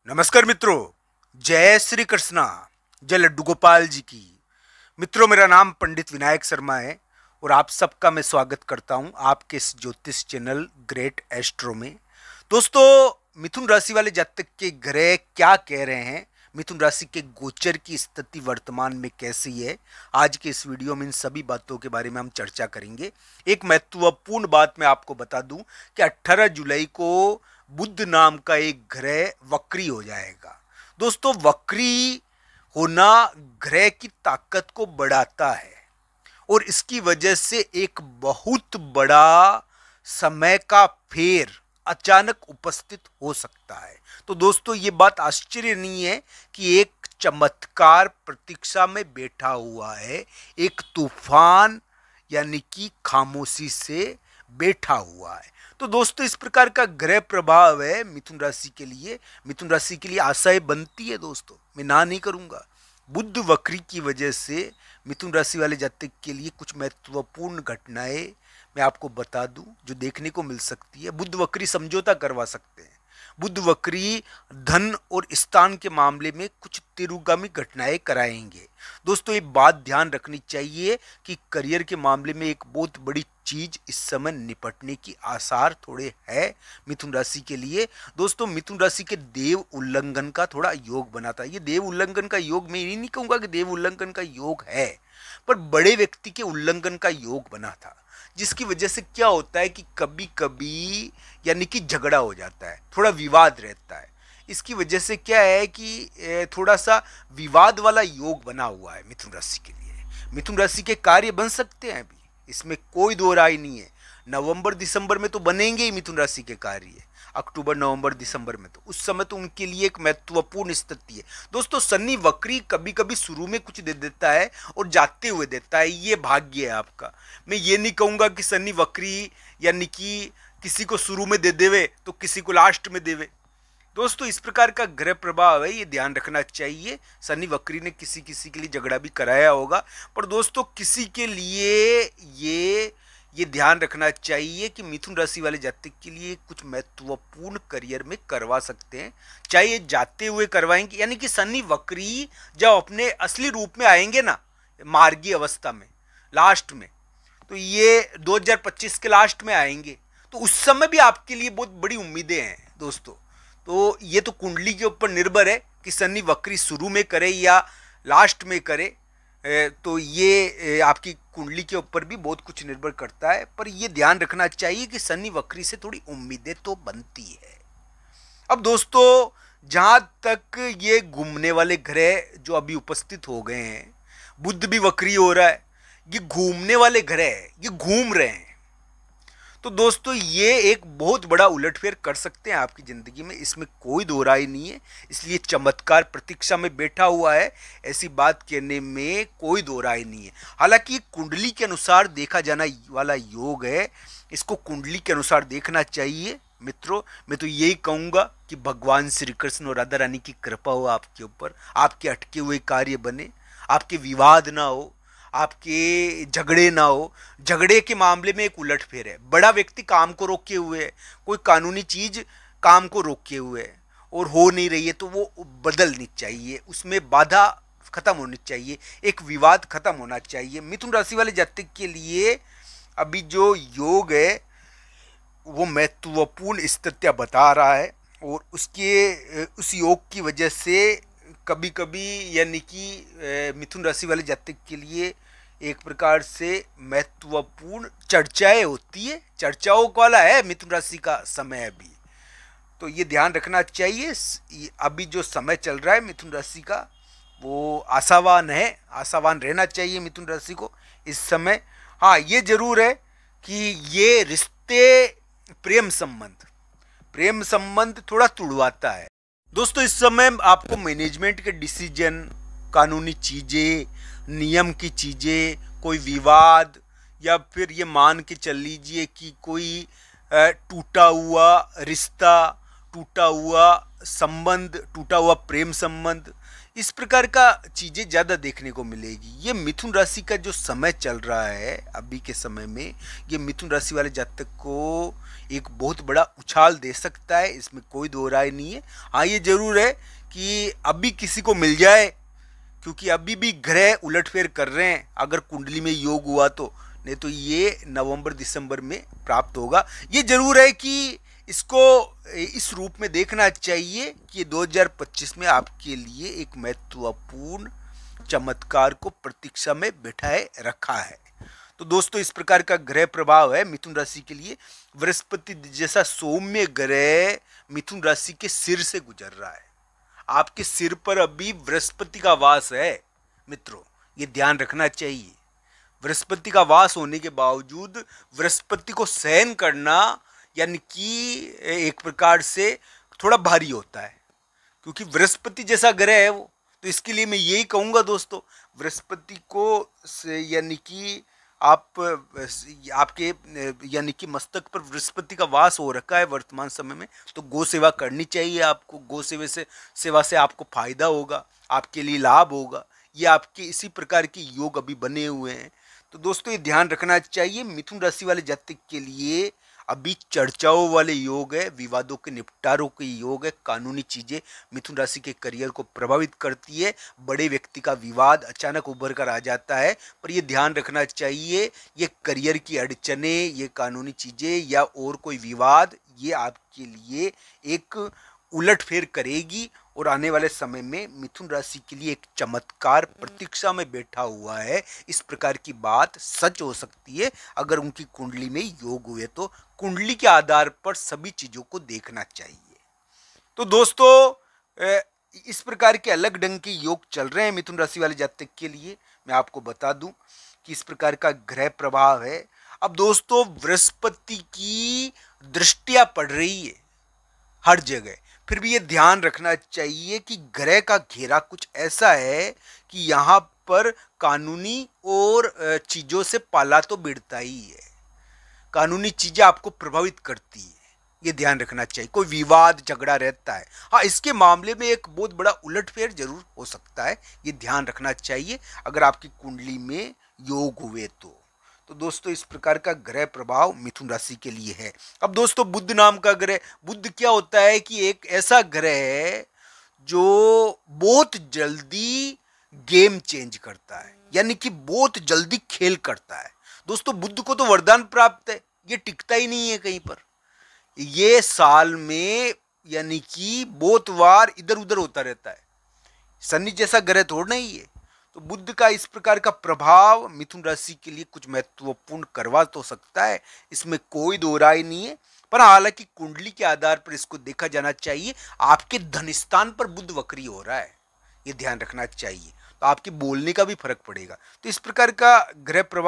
नमस्कार मित्रों, जय श्री कृष्णा, जय लड्डू गोपाल जी की। मित्रों, मेरा नाम पंडित विनायक शर्मा है और आप सबका मैं स्वागत करता हूं आपके इस ज्योतिष चैनल ग्रेट एस्ट्रो में। दोस्तों, मिथुन राशि वाले जातक के ग्रह क्या कह रहे हैं, मिथुन राशि के गोचर की स्थिति वर्तमान में कैसी है, आज के इस वीडियो में इन सभी बातों के बारे में हम चर्चा करेंगे। एक महत्वपूर्ण बात मैं आपको बता दूं कि 18 जुलाई को बुध नाम का एक ग्रह वक्री हो जाएगा। दोस्तों, वक्री होना ग्रह की ताकत को बढ़ाता है और इसकी वजह से एक बहुत बड़ा समय का फेर अचानक उपस्थित हो सकता है। तो दोस्तों, ये बात आश्चर्य नहीं है कि एक चमत्कार प्रतीक्षा में बैठा हुआ है, एक तूफान यानी कि खामोशी से बैठा हुआ है। तो दोस्तों, इस प्रकार का ग्रह प्रभाव है मिथुन राशि के लिए। मिथुन राशि के लिए आशाएं बनती है दोस्तों, मैं ना नहीं करूंगा। बुध वक्री की वजह से मिथुन राशि वाले जातक के लिए कुछ महत्वपूर्ण घटनाएं मैं आपको बता दूं जो देखने को मिल सकती है। बुध वक्री समझौता करवा सकते हैं। बुध वक्री धन और स्थान के मामले में कुछ तिरुगामी घटनाएं कराएंगे। दोस्तों, ये बात ध्यान रखनी चाहिए कि करियर के मामले में एक बहुत बड़ी चीज इस समय निपटने की आसार थोड़े है मिथुन राशि के लिए। दोस्तों, मिथुन राशि के देव उल्लंघन का थोड़ा योग बना था। ये देव उल्लंघन का योग, मैं ये नहीं कहूंगा कि देव उल्लंघन का योग है, पर बड़े व्यक्ति के उल्लंघन का योग बना था, जिसकी वजह से क्या होता है कि कभी कभी यानी कि झगड़ा हो जाता है, थोड़ा विवाद रहता है। इसकी वजह से क्या है कि थोड़ा सा विवाद वाला योग बना हुआ है मिथुन राशि के लिए। मिथुन राशि के कार्य बन सकते हैं अभी, इसमें कोई दो राय नहीं है। नवंबर दिसंबर में तो बनेंगे ही मिथुन राशि के कार्य, अक्टूबर नवंबर दिसंबर में, तो उस समय तो उनके लिए एक महत्वपूर्ण स्थिति है। दोस्तों, शनि वक्री कभी कभी शुरू में कुछ दे देता है और जाते हुए देता है, ये भाग्य है आपका। मैं ये नहीं कहूंगा कि शनि वक्री यानी कि किसी को शुरू में दे देवे तो किसी को लास्ट में देवे। दोस्तों, इस प्रकार का ग्रह प्रभाव है, ये ध्यान रखना चाहिए। शनि वक्री ने किसी किसी के लिए झगड़ा भी कराया होगा, पर दोस्तों किसी के लिए ये ध्यान रखना चाहिए कि मिथुन राशि वाले जातक के लिए कुछ महत्वपूर्ण करियर में करवा सकते हैं, चाहे ये जाते हुए करवाएंगे। यानी कि शनि वक्री जब अपने असली रूप में आएंगे ना, मार्गी अवस्था में लास्ट में, तो ये 2025 के लास्ट में आएंगे, तो उस समय भी आपके लिए बहुत बड़ी उम्मीदें हैं दोस्तों। तो ये तो कुंडली के ऊपर निर्भर है कि शनि वक्री शुरू में करे या लास्ट में करे, तो ये आपकी कुंडली के ऊपर भी बहुत कुछ निर्भर करता है। पर ये ध्यान रखना चाहिए कि शनि वक्री से थोड़ी उम्मीदें तो बनती है। अब दोस्तों, जहां तक ये घूमने वाले ग्रह जो अभी उपस्थित हो गए हैं, बुध भी वक्री हो रहा है, ये घूमने वाले ग्रह है, ये घूम रहे हैं, तो दोस्तों ये एक बहुत बड़ा उलटफेर कर सकते हैं आपकी जिंदगी में, इसमें कोई दो राय नहीं है। इसलिए चमत्कार प्रतीक्षा में बैठा हुआ है, ऐसी बात कहने में कोई दो राय नहीं है। हालांकि कुंडली के अनुसार देखा जाना वाला योग है, इसको कुंडली के अनुसार देखना चाहिए। मित्रों, मैं तो यही कहूंगा कि भगवान श्री कृष्ण और राधा रानी की कृपा हो आपके ऊपर, आपके अटके हुए कार्य बने, आपके विवाद ना हो, आपके झगड़े ना हो। झगड़े के मामले में एक उलटफेर है, बड़ा व्यक्ति काम को रोके हुए है, कोई कानूनी चीज काम को रोके हुए है और हो नहीं रही है, तो वो बदलनी चाहिए, उसमें बाधा खत्म होनी चाहिए, एक विवाद खत्म होना चाहिए। मिथुन राशि वाले जातक के लिए अभी जो योग है वो महत्वपूर्ण स्थितियां बता रहा है और उस योग की वजह से कभी कभी यानी कि मिथुन राशि वाले जातक के लिए एक प्रकार से महत्वपूर्ण चर्चाएं होती है, चर्चाओं वाला है मिथुन राशि का समय अभी, तो ये ध्यान रखना चाहिए। अभी जो समय चल रहा है मिथुन राशि का वो आशावान है, आशावान रहना चाहिए मिथुन राशि को इस समय। हाँ, ये जरूर है कि ये रिश्ते, प्रेम संबंध थोड़ा तुड़वाता है। दोस्तों, इस समय आपको मैनेजमेंट के डिसीजन, कानूनी चीज़ें, नियम की चीज़ें, कोई विवाद, या फिर ये मान के चल लीजिए कि कोई टूटा हुआ रिश्ता, टूटा हुआ संबंध, टूटा हुआ प्रेम संबंध, इस प्रकार का चीजें ज्यादा देखने को मिलेगी। ये मिथुन राशि का जो समय चल रहा है अभी के समय में, ये मिथुन राशि वाले जातक को एक बहुत बड़ा उछाल दे सकता है, इसमें कोई दो राय नहीं है। हाँ, ये जरूर है कि अभी किसी को मिल जाए, क्योंकि अभी भी ग्रह उलटफेर कर रहे हैं, अगर कुंडली में योग हुआ तो, नहीं तो ये नवंबर दिसंबर में प्राप्त होगा। ये जरूर है कि इसको इस रूप में देखना चाहिए कि 2025 में आपके लिए एक महत्वपूर्ण चमत्कार को प्रतीक्षा में बिठाए रखा है। तो दोस्तों, इस प्रकार का ग्रह प्रभाव है मिथुन राशि के लिए। बृहस्पति जैसा सौम्य ग्रह मिथुन राशि के सिर से गुजर रहा है। आपके सिर पर अभी बृहस्पति का वास है मित्रों, ये ध्यान रखना चाहिए। बृहस्पति का वास होने के बावजूद बृहस्पति को सहन करना यानी कि एक प्रकार से थोड़ा भारी होता है, क्योंकि बृहस्पति जैसा ग्रह है वो। तो इसके लिए मैं यही कहूँगा दोस्तों, बृहस्पति को यानी कि आपके यानी कि मस्तक पर बृहस्पति का वास हो रखा है वर्तमान समय में, तो गौ सेवा करनी चाहिए आपको। गौ सेवा से आपको फायदा होगा, आपके लिए लाभ होगा। ये आपके इसी प्रकार के योग अभी बने हुए हैं। तो दोस्तों, ये ध्यान रखना चाहिए। मिथुन राशि वाले जातक के लिए अभी चर्चाओं वाले योग है, विवादों के निपटारों के योग है। कानूनी चीजें मिथुन राशि के करियर को प्रभावित करती है। बड़े व्यक्ति का विवाद अचानक उभर कर आ जाता है, पर यह ध्यान रखना चाहिए, ये करियर की अड़चने, ये कानूनी चीजें या और कोई विवाद, ये आपके लिए एक उलटफेर करेगी और आने वाले समय में मिथुन राशि के लिए एक चमत्कार प्रतीक्षा में बैठा हुआ है। इस प्रकार की बात सच हो सकती है अगर उनकी कुंडली में योग हुए तो। कुंडली के आधार पर सभी चीजों को देखना चाहिए। तो दोस्तों, इस प्रकार के अलग ढंग के योग चल रहे हैं मिथुन राशि वाले जातक के लिए। मैं आपको बता दूं कि इस प्रकार का ग्रह प्रभाव है। अब दोस्तों, बृहस्पति की दृष्टियां पड़ रही है हर जगह, फिर भी ये ध्यान रखना चाहिए कि ग्रह का घेरा कुछ ऐसा है कि यहाँ पर कानूनी और चीजों से पाला तो भिड़ता ही है। कानूनी चीजें आपको प्रभावित करती है, ये ध्यान रखना चाहिए। कोई विवाद झगड़ा रहता है, हाँ, इसके मामले में एक बहुत बड़ा उलटफेर जरूर हो सकता है, ये ध्यान रखना चाहिए अगर आपकी कुंडली में योग हुए तो दोस्तों, इस प्रकार का ग्रह प्रभाव मिथुन राशि के लिए है। अब दोस्तों, बुध नाम का ग्रह, बुध क्या होता है कि एक ऐसा ग्रह है जो बहुत जल्दी गेम चेंज करता है, यानी कि बहुत जल्दी खेल करता है। दोस्तों, बुध को तो वरदान प्राप्त है, ये टिकता ही नहीं है कहीं पर। ये साल में यानी कि बहुत बार इधर उधर होता रहता है। शनि जैसा ग्रह थोड़ा ही है। तो बुध का इस प्रकार का प्रभाव मिथुन राशि के लिए कुछ महत्वपूर्ण करवा तो सकता है, इसमें कोई दो राय नहीं है। पर हालांकि कुंडली के आधार पर इसको देखा जाना चाहिए। आपके धन स्थान पर बुध वक्री हो रहा है, ये ध्यान रखना चाहिए, तो आपके बोलने का भी फर्क पड़ेगा। तो इस प्रकार का ग्रह प्रभाव